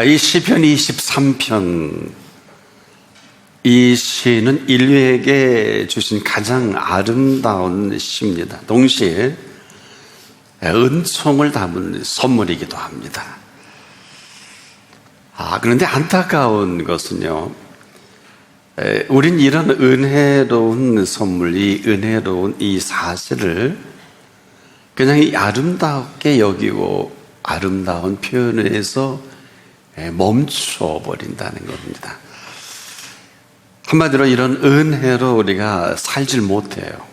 이 시편 23편, 이 시는 인류에게 주신 가장 아름다운 시입니다. 동시에 은총을 담은 선물이기도 합니다. 그런데 안타까운 것은요, 우린 이런 은혜로운 선물, 이 은혜로운 이 사실을 그냥 아름답게 여기고 아름다운 표현에서 멈춰버린다는 겁니다. 한마디로 이런 은혜로 우리가 살질 못해요.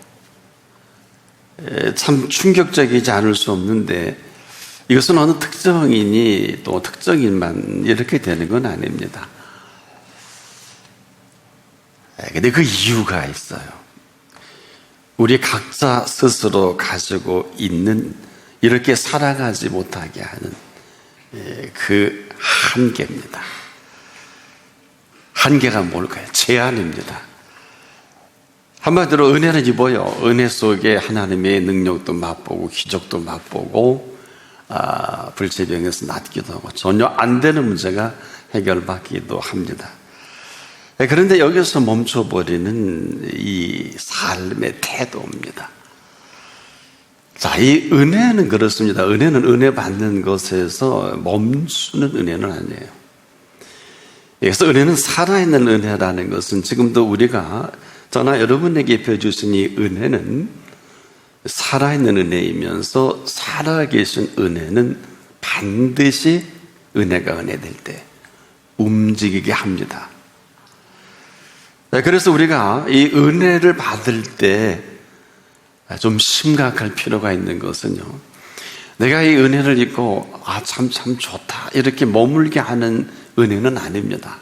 참 충격적이지 않을 수 없는데, 이것은 어느 특정인이 또 특정인만 이렇게 되는 건 아닙니다. 근데 그 이유가 있어요. 우리 각자 스스로 가지고 있는, 이렇게 살아가지 못하게 하는 그 한계입니다. 한계가 뭘까요? 제한입니다. 한마디로 은혜는 입어요. 은혜 속에 하나님의 능력도 맛보고 기적도 맛보고 불치병에서 낫기도 하고 전혀 안 되는 문제가 해결받기도 합니다. 그런데 여기서 멈춰버리는 이 삶의 태도입니다. 자, 이 은혜는 그렇습니다. 은혜는 은혜 받는 것에서 멈추는 은혜는 아니에요. 그래서 은혜는 살아있는 은혜라는 것은 지금도 우리가 저나 여러분에게 펴주신 이 은혜는 살아있는 은혜이면서 살아계신 은혜는 반드시 은혜가 은혜될 때 움직이게 합니다. 그래서 우리가 이 은혜를 받을 때 좀 심각할 필요가 있는 것은요, 내가 이 은혜를 입고 참 좋다 이렇게 머물게 하는 은혜는 아닙니다.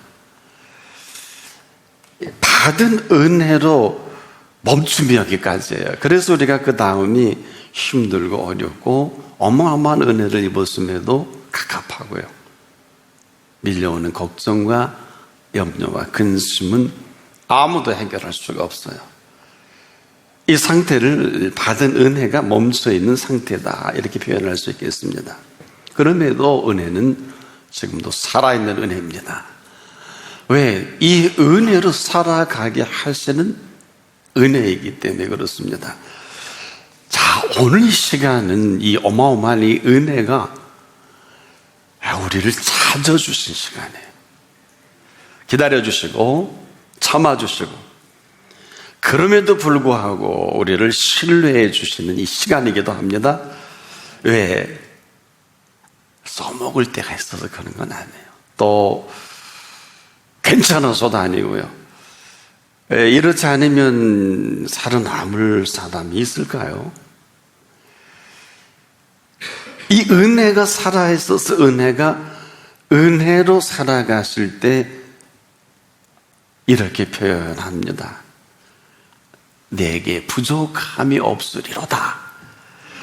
받은 은혜로 멈춤이 여기까지예요. 그래서 우리가 그 다음이 힘들고 어렵고 어마어마한 은혜를 입었음에도 갑갑하고요, 밀려오는 걱정과 염려와 근심은 아무도 해결할 수가 없어요. 이 상태를 받은 은혜가 멈춰있는 상태다, 이렇게 표현할 수 있겠습니다. 그럼에도 은혜는 지금도 살아있는 은혜입니다. 왜? 이 은혜로 살아가게 하시는 은혜이기 때문에 그렇습니다. 자, 오늘 이 시간은 이 어마어마한 이 은혜가 우리를 찾아주신 시간이에요. 기다려주시고 참아주시고 그럼에도 불구하고 우리를 신뢰해 주시는 이 시간이기도 합니다. 왜? 써먹을 때가 있어서 그런 건 아니에요. 또 괜찮아서도 아니고요. 이렇지 않으면 살아남을 사람이 있을까요? 이 은혜가 살아있어서 은혜가 은혜로 살아가실 때 이렇게 표현합니다. 내게 부족함이 없으리로다.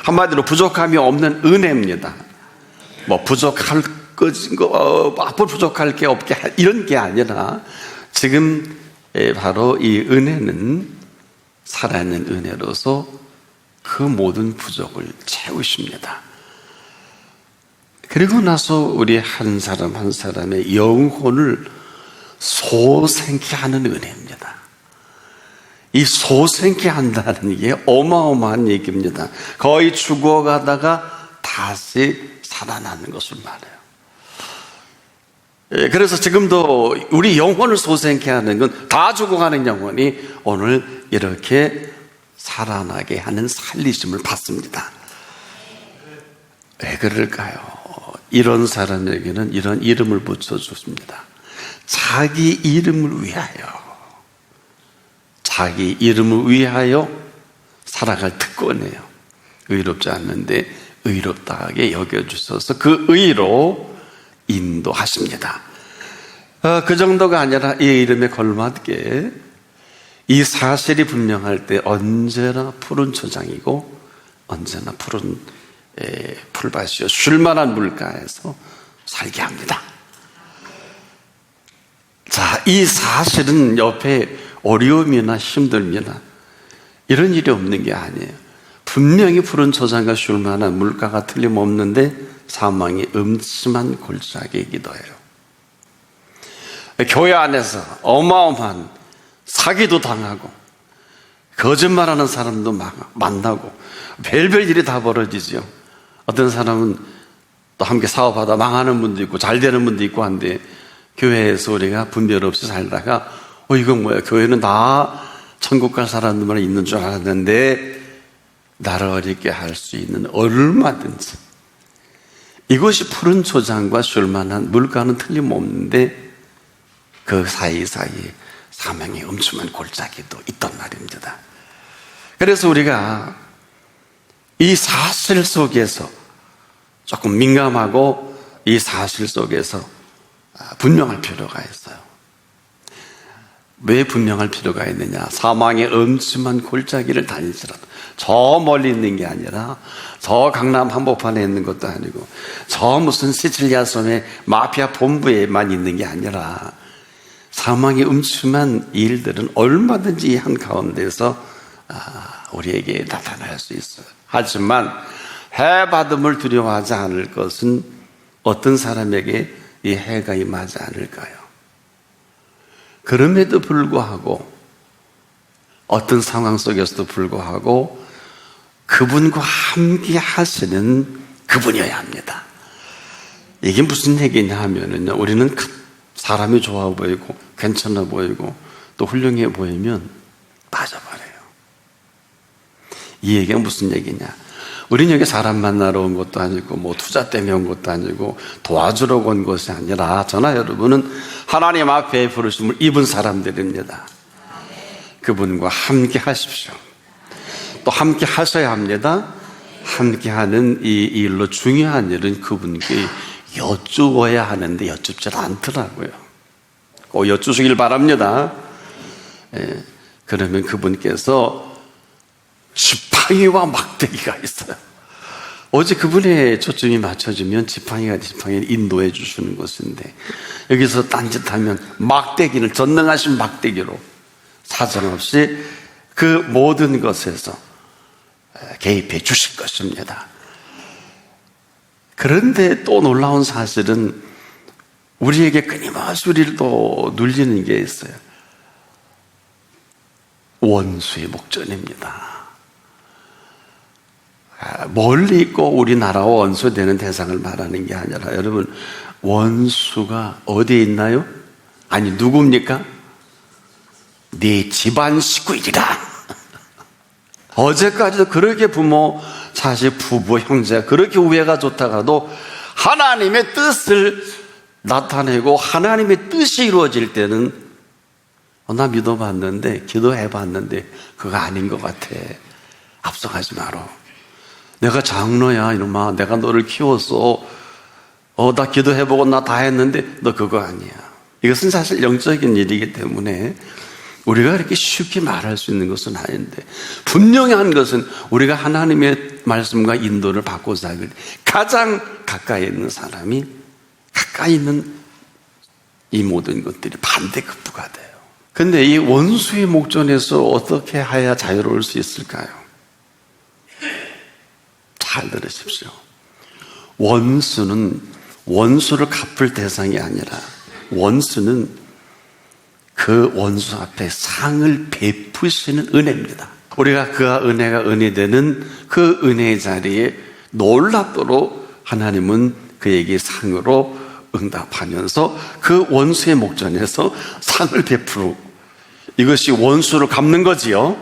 한마디로 부족함이 없는 은혜입니다. 부족할 앞으로 부족할 게 없게 이런 게 아니라 지금 바로 이 은혜는 살아있는 은혜로서 그 모든 부족을 채우십니다. 그리고 나서 우리 한 사람 한 사람의 영혼을 소생케 하는 은혜입니다. 이 소생케 한다는 게 어마어마한 얘기입니다. 거의 죽어가다가 다시 살아나는 것을 말해요. 그래서 지금도 우리 영혼을 소생케 하는 건 다 죽어가는 영혼이 오늘 이렇게 살아나게 하는 살리심을 받습니다. 왜 그럴까요? 이런 사람에게는 이런 이름을 붙여줬습니다. 자기 이름을 위하여, 자기 이름을 위하여 살아갈 특권이에요. 의롭지 않는데 의롭다하게 여겨주셔서 그 의로 인도하십니다. 그 정도가 아니라 이 이름에 걸맞게 이 사실이 분명할 때 언제나 푸른 초장이고 언제나 푸른 풀밭이요 쉴만한 물가에서 살게 합니다. 자, 이 사실은 옆에 어려움이나 힘들거나 이런 일이 없는 게 아니에요. 분명히 푸른 초장과 쉴만한 물가가 틀림없는데 사망이 음침한 골짜기이기도 해요. 교회 안에서 어마어마한 사기도 당하고 거짓말하는 사람도 만나고 별별 일이 다 벌어지죠. 어떤 사람은 또 함께 사업하다 망하는 분도 있고 잘 되는 분도 있고 한데, 교회에서 우리가 분별 없이 살다가 이건 뭐야, 교회는 다 천국 갈 사람들만 있는 줄 알았는데, 나를 어렵게 할 수 있는 얼마든지, 이것이 푸른 초장과 쉴만한 물가는 틀림없는데 그 사이사이에 사망의 음침한 골짜기도 있단 말입니다. 그래서 우리가 이 사실 속에서 조금 민감하고 이 사실 속에서 분명할 필요가 있어요. 왜 분명할 필요가 있느냐? 사망의 음침한 골짜기를 다니시라도, 저 멀리 있는 게 아니라 저 강남 한복판에 있는 것도 아니고 저 무슨 시칠리아 섬의 마피아 본부에만 있는 게 아니라 사망의 음침한 일들은 얼마든지 한 가운데서 우리에게 나타날 수 있어요. 하지만 해받음을 두려워하지 않을 것은 어떤 사람에게 이 해가 임하지 않을까요? 그럼에도 불구하고, 어떤 상황 속에서도 불구하고 그분과 함께 하시는 그분이어야 합니다. 이게 무슨 얘기냐 하면은요, 우리는 사람이 좋아 보이고 괜찮아 보이고 또 훌륭해 보이면 빠져버려요. 이 얘기가 무슨 얘기냐? 우린 여기 사람 만나러 온 것도 아니고 뭐 투자 때문에 온 것도 아니고 도와주러 온 것이 아니라, 저나 여러분은 하나님 앞에 부르심을 입은 사람들입니다. 그분과 함께 하십시오. 또 함께 하셔야 합니다. 함께 하는 이 일로 중요한 일은 그분께 여쭈어야 하는데 여쭙질 않더라고요. 꼭 여쭈시길 바랍니다. 그러면 그분께서 지팡이와 막대기가 있어요. 어제 그분의 초점이 맞춰지면 지팡이를 인도해 주시는 것인데, 여기서 딴짓하면 막대기를, 전능하신 막대기로 사정없이 그 모든 것에서 개입해 주실 것입니다. 그런데 또 놀라운 사실은 우리에게 끊임없이 우리를 또 눌리는 게 있어요. 원수의 목전입니다. 멀리 있고 우리나라와 원수되는 대상을 말하는 게 아니라, 여러분, 원수가 어디에 있나요? 아니, 누굽니까? 네 집안 식구이리라. 어제까지도 그렇게 부모, 자식, 부부, 형제가 그렇게 우애가 좋다가도 하나님의 뜻을 나타내고 하나님의 뜻이 이루어질 때는 나 믿어봤는데, 기도해봤는데 그거 아닌 것 같아. 앞서가지 마라. 내가 장로야 이놈아, 내가 너를 키웠어. 나 기도해보고 나 다 했는데 너 그거 아니야. 이것은 사실 영적인 일이기 때문에 우리가 이렇게 쉽게 말할 수 있는 것은 아닌데, 분명한 것은 우리가 하나님의 말씀과 인도를 받고자 할 때 가장 가까이 있는 사람이, 가까이 있는 이 모든 것들이 반대급부가 돼요. 근데 이 원수의 목전에서 어떻게 해야 자유로울 수 있을까요? 잘 들으십시오. 원수는 원수를 갚을 대상이 아니라, 원수는 그 원수 앞에 상을 베푸시는 은혜입니다. 우리가 그가 은혜가 은혜되는 그 은혜의 자리에 놀랍도록 하나님은 그에게 상으로 응답하면서 그 원수의 목전에서 상을 베푸고, 이것이 원수를 갚는 거지요.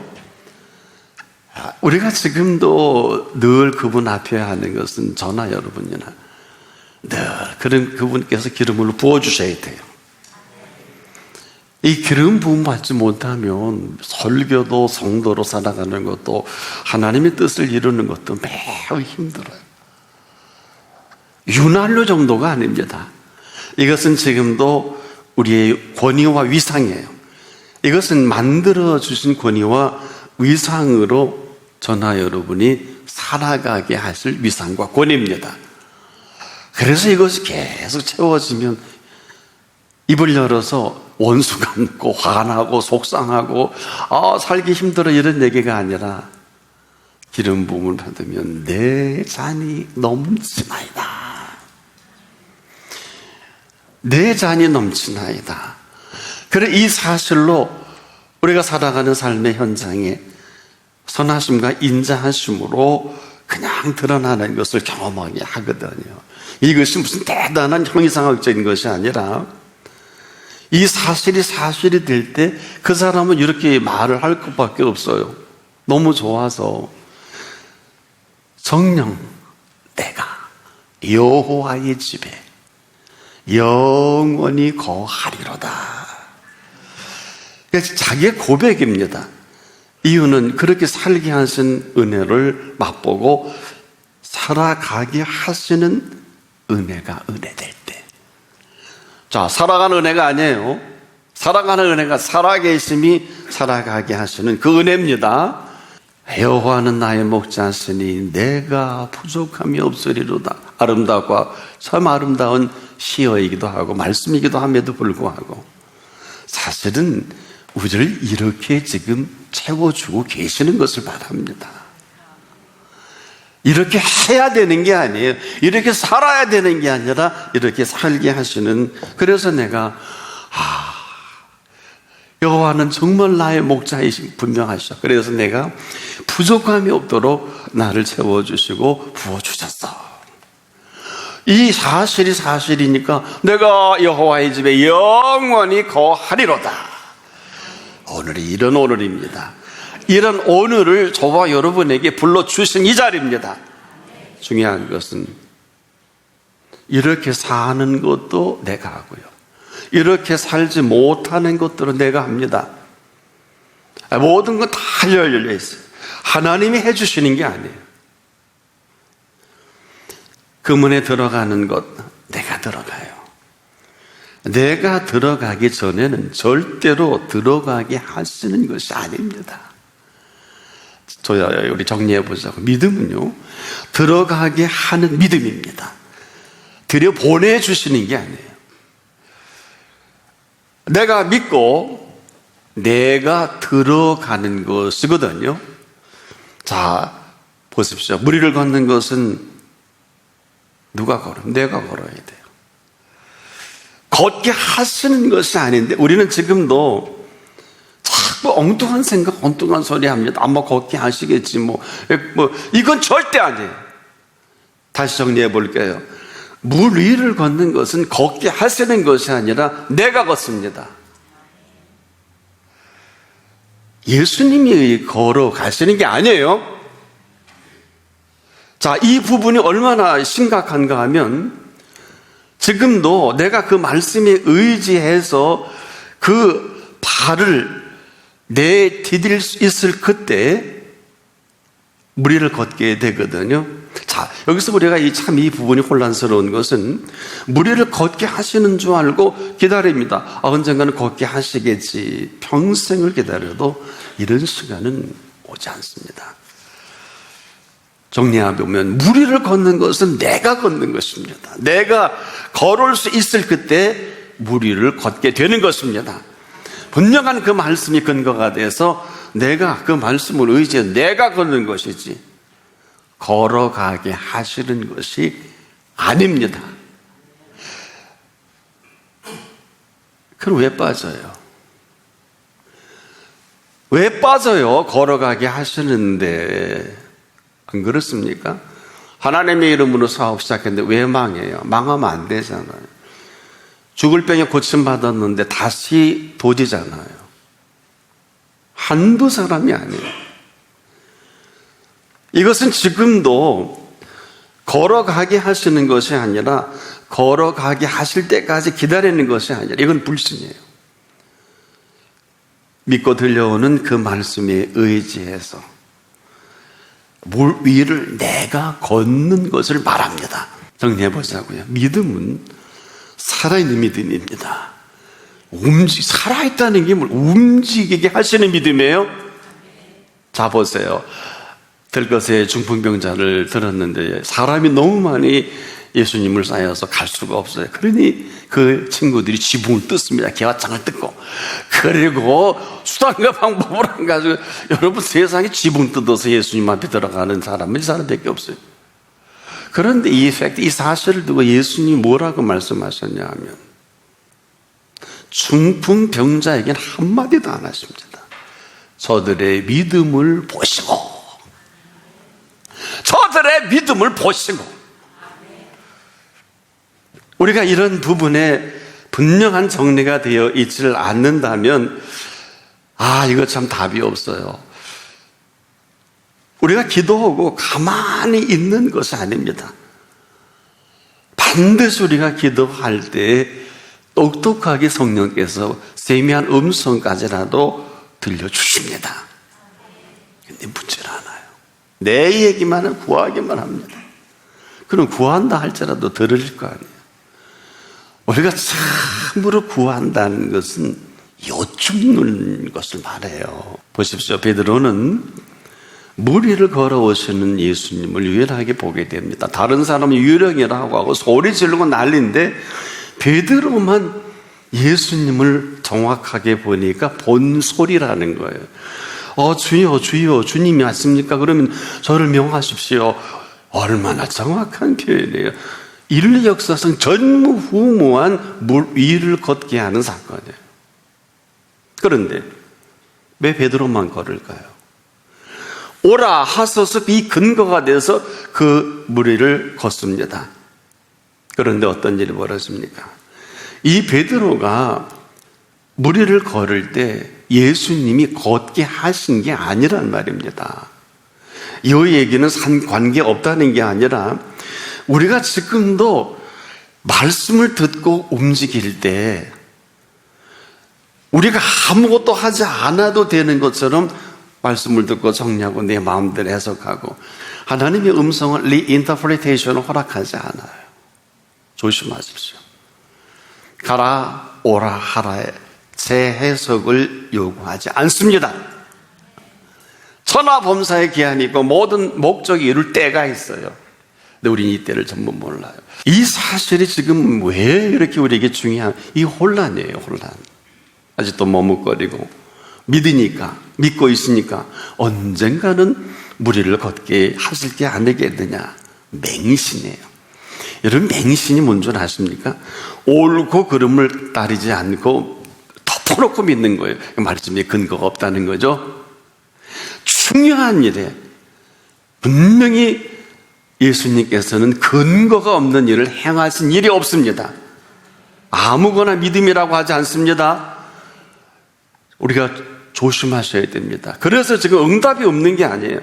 우리가 지금도 늘 그분 앞에 하는 것은, 저나 여러분이나 늘 그런 그분께서 기름을 부어주셔야 돼요. 이 기름 부음 받지 못하면 설교도 성도로 살아가는 것도 하나님의 뜻을 이루는 것도 매우 힘들어요. 윤활유 정도가 아닙니다. 이것은 지금도 우리의 권위와 위상이에요. 이것은 만들어주신 권위와 위상으로 저나 여러분이 살아가게 하실 위상과 권위입니다. 그래서 이것이 계속 채워지면 입을 열어서 원수 갚고 화나고 속상하고 살기 힘들어 이런 얘기가 아니라, 기름 부음을 받으면 내 잔이 넘치나이다. 내 잔이 넘치나이다. 그래, 이 사실로 우리가 살아가는 삶의 현장에 선하심과 인자하심으로 그냥 드러나는 것을 경험하게 하거든요. 이것이 무슨 대단한 형이상학적인 것이 아니라 이 사실이 될 때 그 사람은 이렇게 말을 할 것밖에 없어요. 너무 좋아서 정녕 내가 여호와의 집에 영원히 거하리로다. 그래서 자기의 고백입니다. 이유는 그렇게 살게 하신 은혜를 맛보고 살아가게 하시는 은혜가 은혜될 때. 자, 살아가는 은혜가 아니에요. 살아가는 은혜가 살아계심이 살아가게 하시는 그 은혜입니다. 여호와는 나의 목자시니 내가 부족함이 없으리로다. 아름답고 참 아름다운 시어이기도 하고 말씀이기도 함에도 불구하고 사실은 우리를 이렇게 지금 채워주고 계시는 것을 바랍니다. 이렇게 해야 되는 게 아니에요. 이렇게 살아야 되는 게 아니라 이렇게 살게 하시는. 그래서 내가 여호와는 정말 나의 목자이신 분명하셔. 그래서 내가 부족함이 없도록 나를 채워주시고 부어주셨어. 이 사실이 사실이니까 내가 여호와의 집에 영원히 거하리로다. 오늘이 이런 오늘입니다. 이런 오늘을 저와 여러분에게 불러주신 이 자리입니다. 중요한 것은 이렇게 사는 것도 내가 하고요, 이렇게 살지 못하는 것들은 내가 합니다. 모든 건 다 열려 있어요. 하나님이 해주시는 게 아니에요. 그 문에 들어가는 것 내가 들어가요. 내가 들어가기 전에는 절대로 들어가게 하시는 것이 아닙니다. 우리 정리해 보자고. 믿음은요, 들어가게 하는 믿음입니다. 들여 보내주시는 게 아니에요. 내가 믿고 내가 들어가는 것이거든요. 자, 보십시오. 무리를 걷는 것은 누가 걸어요? 내가 걸어야 돼요. 걷게 하시는 것이 아닌데 우리는 지금도 자꾸 엉뚱한 생각, 엉뚱한 소리 합니다. 아마 걷게 하시겠지 이건 절대 아니에요. 다시 정리해 볼게요. 물 위를 걷는 것은 걷게 하시는 것이 아니라 내가 걷습니다. 예수님이 걸어가시는 게 아니에요. 자, 이 부분이 얼마나 심각한가 하면 지금도 내가 그 말씀에 의지해서 그 발을 내디딜 수 있을 그때 무리를 걷게 되거든요. 자, 여기서 우리가 이 부분이 혼란스러운 것은 무리를 걷게 하시는 줄 알고 기다립니다. 언젠가는 걷게 하시겠지. 평생을 기다려도 이런 시간은 오지 않습니다. 정리해보면 무리를 걷는 것은 내가 걷는 것입니다. 내가 걸을 수 있을 그때 무리를 걷게 되는 것입니다. 분명한 그 말씀이 근거가 돼서 내가 그 말씀을 의지해 내가 걷는 것이지 걸어가게 하시는 것이 아닙니다. 그럼 왜 빠져요? 왜 빠져요? 걸어가게 하시는데. 안 그렇습니까? 하나님의 이름으로 사업 시작했는데 왜 망해요? 망하면 안 되잖아요. 죽을 병에 고침받았는데 다시 도지잖아요. 한두 사람이 아니에요. 이것은 지금도 걸어가게 하시는 것이 아니라 걸어가게 하실 때까지 기다리는 것이 아니라 이건 불신이에요. 믿고 들려오는 그 말씀에 의지해서 물 위를 내가 걷는 것을 말합니다. 정리해보자고요. 믿음은 살아있는 믿음입니다. 살아있다는 게 움직이게 하시는 믿음이에요. 자, 보세요. 들것에 중풍병자를 들었는데 사람이 너무 많이 예수님을 쌓여서 갈 수가 없어요. 그러니 그 친구들이 지붕을 뜯습니다. 개화장을 뜯고. 그리고 수단과 방법을 안 가지고, 여러분 세상에 지붕 뜯어서 예수님 앞에 들어가는 사람은 이 사람밖에 없어요. 그런데 이 사실을 두고 예수님이 뭐라고 말씀하셨냐 하면 중풍병자에게는 한마디도 안 하십니다. 저들의 믿음을 보시고, 저들의 믿음을 보시고. 우리가 이런 부분에 분명한 정리가 되어 있지를 않는다면 이거 참 답이 없어요. 우리가 기도하고 가만히 있는 것이 아닙니다. 반드시 우리가 기도할 때 똑똑하게 성령께서 세미한 음성까지라도 들려주십니다. 근데 묻질 않아요. 내 얘기만은 구하기만 합니다. 그럼 구한다 할지라도 들으실 거 아니에요. 우리가 참으로 구한다는 것은 여쭙는 것을 말해요. 보십시오. 베드로는 물 위를 걸어오시는 예수님을 유일하게 보게 됩니다. 다른 사람은 유령이라고 하고 소리 지르고 난리인데 베드로만 예수님을 정확하게 보니까 본 소리라는 거예요. 주여, 주여, 주님이 왔습니까? 그러면 저를 명하십시오. 얼마나 정확한 표현이에요. 인류 역사상 전무후무한 물 위를 걷게 하는 사건이에요. 그런데 왜 베드로만 걸을까요? 오라 하소서 이 근거가 돼서 그 물 위를 걷습니다. 그런데 어떤 일이 벌어집니까? 이 베드로가 물 위를 걸을 때 예수님이 걷게 하신 게 아니란 말입니다. 이 얘기는 상관계 없다는 게 아니라 우리가 지금도 말씀을 듣고 움직일 때 우리가 아무것도 하지 않아도 되는 것처럼 말씀을 듣고 정리하고 내 마음대로 해석하고 하나님의 음성을 리인터프리테이션을 허락하지 않아요. 조심하십시오. 가라 오라 하라의 재해석을 요구하지 않습니다. 천하범사의 기한이 있고 모든 목적이 이룰 때가 있어요. 근데 우리는 이 때를 전부 몰라요. 이 사실이 지금 왜 이렇게 우리에게 중요한 이 혼란이에요. 혼란. 아직도 머뭇거리고 믿으니까 믿고 있으니까 언젠가는 무리를 걷게 하실 게 아니겠느냐. 맹신이에요. 여러분 맹신이 뭔 줄 아십니까? 옳고 그름을 따르지 않고 덮어놓고 믿는 거예요. 말씀에 근거가 없다는 거죠. 중요한 일에 분명히 예수님께서는 근거가 없는 일을 행하신 일이 없습니다. 아무거나 믿음이라고 하지 않습니다. 우리가 조심하셔야 됩니다. 그래서 지금 응답이 없는 게 아니에요.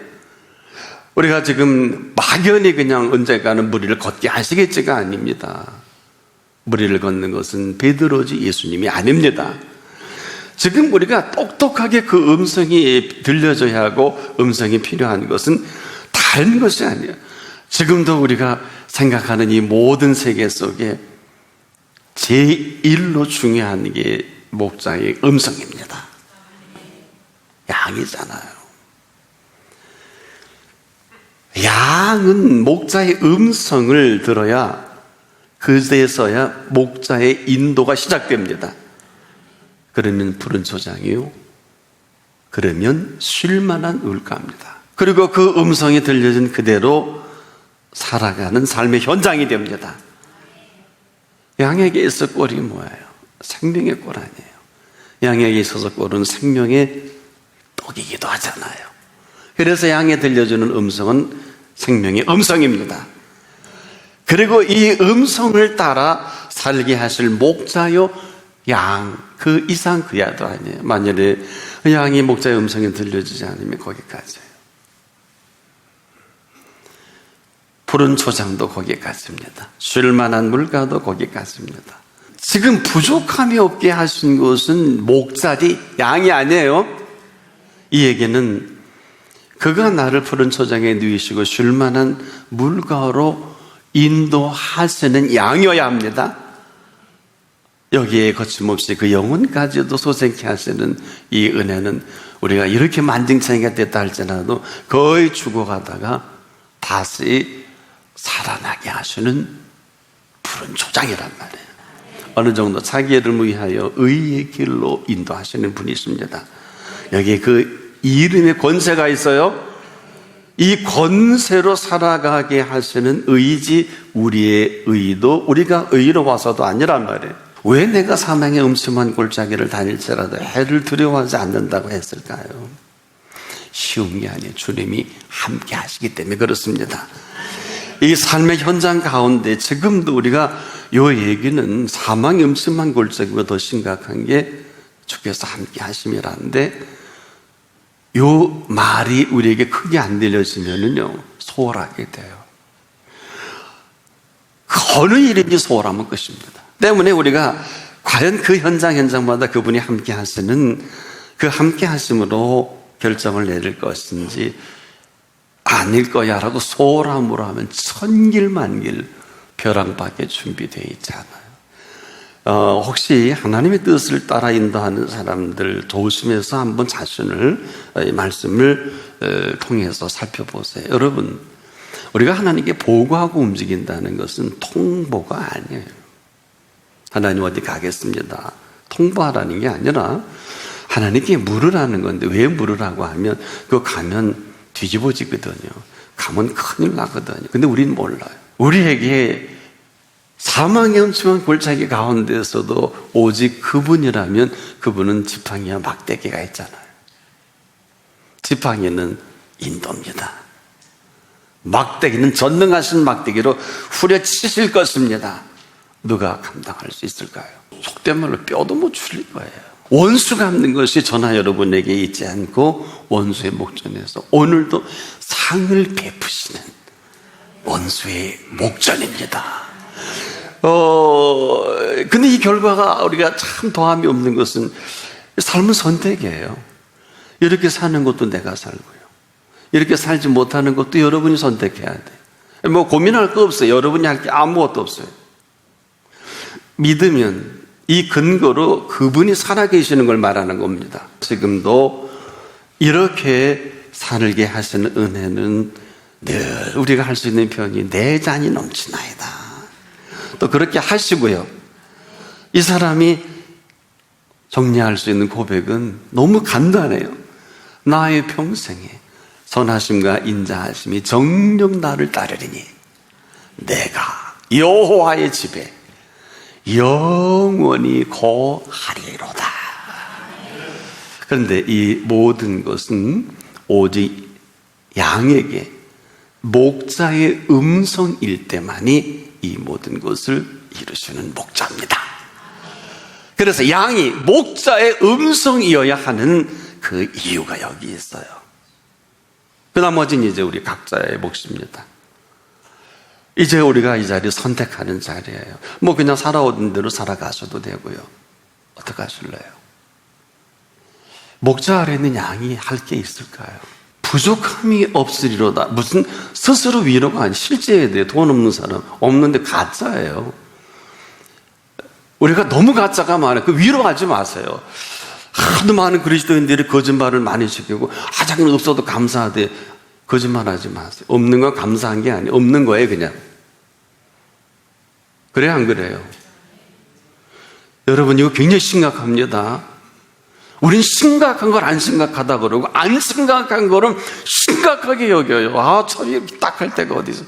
우리가 지금 막연히 그냥 언젠가는 무리를 걷게 하시겠지가 아닙니다. 무리를 걷는 것은 베드로지 예수님이 아닙니다. 지금 우리가 똑똑하게 그 음성이 들려져야 하고 음성이 필요한 것은 다른 것이 아니에요. 지금도 우리가 생각하는 이 모든 세계 속에 제1로 중요한 게 목자의 음성입니다. 양이잖아요. 양은 목자의 음성을 들어야 그제서야 목자의 인도가 시작됩니다. 그러면 푸른 초장이요. 그러면 쉴만한 울가입니다. 그리고 그 음성이 들려진 그대로 살아가는 삶의 현장이 됩니다. 양에게 있어 꼴이 뭐예요? 생명의 꼴 아니에요. 양에게 있어서 꼴은 생명의 떡이기도 하잖아요. 그래서 양에 들려주는 음성은 생명의 음성입니다. 그리고 이 음성을 따라 살게 하실 목자요 양, 그 이상 그 야도 아니에요. 만약에 양이 목자의 음성이 들려주지 않으면 거기까지예요. 푸른 초장도 거기까지입니다. 쉴만한 물가도 거기까지입니다. 지금 부족함이 없게 하신 것은 목자지 양이 아니에요. 이 얘기는 그가 나를 푸른 초장에 누이시고 쉴만한 물가로 인도하시는 양이어야 합니다. 여기에 거침없이 그 영혼까지도 소생케 하시는 이 은혜는 우리가 이렇게 만증창이가 됐다 할지라도 거의 죽어가다가 다시 살아나게 하시는 푸른 초장이란 말이에요. 어느 정도 자기를 위하여 의의 길로 인도하시는 분이 있습니다. 여기에 그 이름의 권세가 있어요. 이 권세로 살아가게 하시는 의지, 우리의 의도 우리가 의로워서도 아니란 말이에요. 왜 내가 사망의 음침한 골짜기를 다닐지라도 해를 두려워하지 않는다고 했을까요? 쉬운 게 아니에요. 주님이 함께 하시기 때문에 그렇습니다. 이 삶의 현장 가운데 지금도 우리가 요 얘기는 사망의 음침한 골짜기가 더 심각한 게 주께서 함께 하심이라는데, 요 말이 우리에게 크게 안 들려지면은요 소홀하게 돼요. 그 어느 일인지 소홀하면 끝입니다. 때문에 우리가 과연 그 현장마다 그분이 함께 하시는 그 함께 하심으로 결정을 내릴 것인지 아닐 거야 라고 소홀함으로 하면 천길만길 벼랑밖에 준비되어 있지 않아요. 혹시 하나님의 뜻을 따라 인도하는 사람들 조심해서 한번 자신을 이 말씀을 통해서 살펴보세요. 여러분, 우리가 하나님께 보고하고 움직인다는 것은 통보가 아니에요. 하나님 어디 가겠습니다, 통보하라는 게 아니라 하나님께 물으라는 건데, 왜 물으라고 하면 그거 가면 뒤집어지거든요. 가면 큰일 나거든요. 근데 우리는 몰라요. 우리에게 사망의 음침한 골짜기 가운데서도 오직 그분이라면 그분은 지팡이와 막대기가 있잖아요. 지팡이는 인도입니다. 막대기는 전능하신 막대기로 후려치실 것입니다. 누가 감당할 수 있을까요? 속된 말로 뼈도 못 추릴 거예요. 원수 갚는 것이 저나 여러분에게 있지 않고 원수의 목전에서 오늘도 상을 베푸시는 원수의 목전입니다. 근데 이 결과가 우리가 참 더함이 없는 것은 삶은 선택이에요. 이렇게 사는 것도 내가 살고요, 이렇게 살지 못하는 것도 여러분이 선택해야 돼. 뭐 고민할 거 없어요. 여러분이 할 게 아무것도 없어요. 믿으면 이 근거로 그분이 살아계시는 걸 말하는 겁니다. 지금도 이렇게 살게 하시는 은혜는 늘 우리가 할 수 있는 표현이 내 잔이 넘치나이다. 또 그렇게 하시고요, 이 사람이 정리할 수 있는 고백은 너무 간단해요. 나의 평생에 선하심과 인자하심이 정녕 나를 따르리니 내가 여호와의 집에 영원히 거하리로다. 그런데 이 모든 것은 오직 양에게 목자의 음성일 때만이 이 모든 것을 이루시는 목자입니다. 그래서 양이 목자의 음성이어야 하는 그 이유가 여기 있어요. 그 나머지는 이제 우리 각자의 몫입니다. 이제 우리가 이 자리 선택하는 자리예요. 뭐 그냥 살아오던 대로 살아가셔도 되고요. 어떻게 하실래요? 목자 아래 있는 양이 할 게 있을까요? 부족함이 없으리로다. 무슨 스스로 위로가 아니, 실제에 대해 돈 없는 사람 없는데 가짜예요. 우리가 너무 가짜가 많아요. 그 위로하지 마세요. 하도 많은 그리스도인들이 거짓말을 많이 시키고 하자는 없어도 감사하되 거짓말하지 마세요. 없는 건 감사한 게 아니에요. 없는 거예요, 그냥. 그래요, 안 그래요? 여러분, 이거 굉장히 심각합니다. 우린 심각한 걸 안 심각하다 그러고 안 심각한 거는 심각하게 여겨요. 아, 참 이렇게 딱 할 때가 어디서.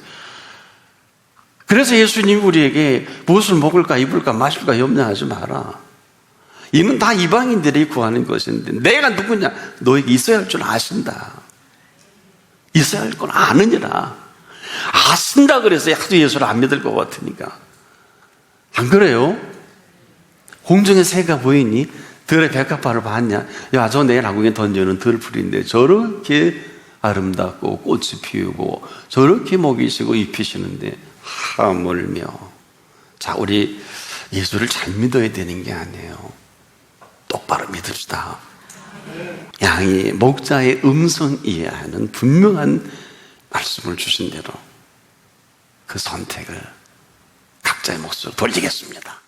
그래서 예수님이 우리에게 무엇을 먹을까 입을까 마실까 염려하지 마라. 이는 다 이방인들이 구하는 것인데 내가 누구냐? 너에게 있어야 할 줄 아신다. 있어야 할 건 아느니라. 아신다 그래서 하도 예수를 안 믿을 것 같으니까. 안 그래요? 공중에 새가 보이니 들의 백합화를 봤냐? 야, 저 내일 한국에 던져는 들풀인데 저렇게 아름답고 꽃이 피우고 저렇게 먹이 시고 잎이 시는데 하물며. 자, 우리 예수를 잘 믿어야 되는 게 아니에요. 똑바로 믿읍시다. 양이 목자의 음성 이해하는 분명한 말씀을 주신 대로 그 선택을 각자의 몫으로 돌리겠습니다.